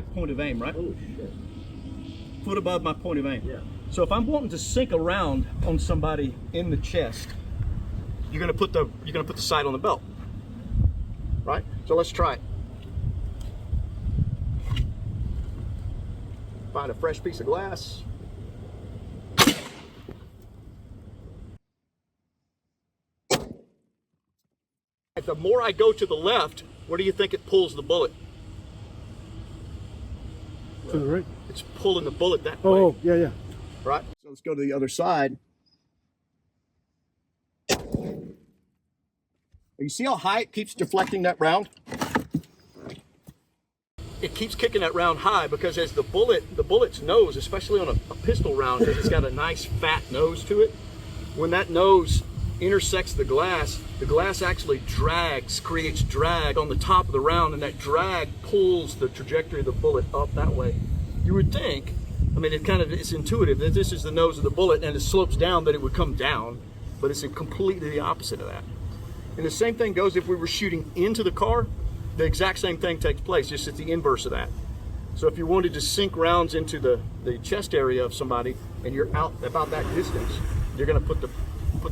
my point of aim, right? Oh, shit. Foot above my point of aim. Yeah. So if I'm wanting to sink around on somebody in the chest, you're gonna put the sight on the belt, right? So let's try it. Find a fresh piece of glass. The more I go to the left, where do you think it pulls the bullet? To the right. It's pulling the bullet that way. Oh, yeah, yeah. Right? So let's go to the other side. You see how high it keeps deflecting that round? It keeps kicking that round high because as the bullet's nose, especially on a pistol round, because it's got a nice fat nose to it, when that nose intersects the glass actually creates drag on the top of the round, and that drag pulls the trajectory of the bullet up that way. You would think, I mean, it's intuitive that this is the nose of the bullet and it slopes down, that it would come down, but it's completely the opposite of that. And the same thing goes if we were shooting into the car, the exact same thing takes place, just it's the inverse of that. So if you wanted to sink rounds into the chest area of somebody and you're out about that distance, you're gonna put the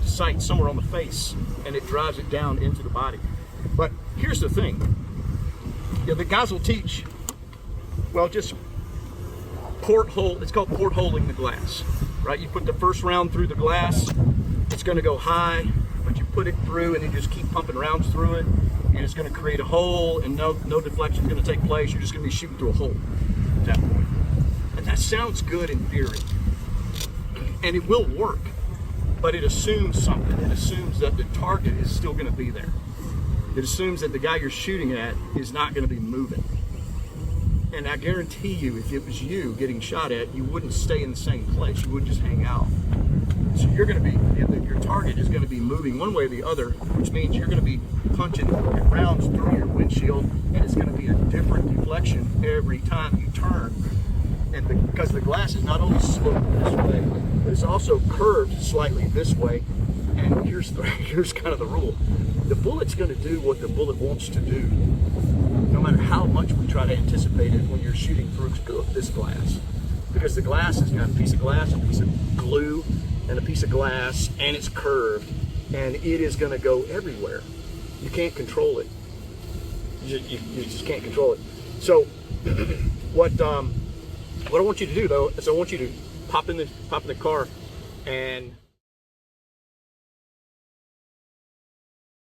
sight somewhere on the face and it drives it down into the body. But here's the thing, the guys will teach, well, just porthole, it's called portholing the glass, right? You put the first round through the glass, it's gonna go high, but you put it through and you just keep pumping rounds through it, and it's gonna create a hole and no deflection is gonna take place. You're just gonna be shooting through a hole at that point. And that sounds good in theory, and it will work, but it assumes something. It assumes that the target is still gonna be there. It assumes that the guy you're shooting at is not gonna be moving. And I guarantee you, if it was you getting shot at, you wouldn't stay in the same place. You wouldn't just hang out. So you're gonna be, your target is gonna be moving one way or the other, which means you're gonna be punching rounds through your windshield, and it's gonna be a different deflection every time you turn. And because the glass is not only sloped this way, but it's also curved slightly this way. And here's kind of the rule. The bullet's gonna do what the bullet wants to do, no matter how much we try to anticipate it when you're shooting through this glass. Because the glass has got a piece of glass, a piece of glue, and a piece of glass, and it's curved, and it is gonna go everywhere. You can't control it. You just can't control it. So what I want you to do though, is I want you to pop in the car and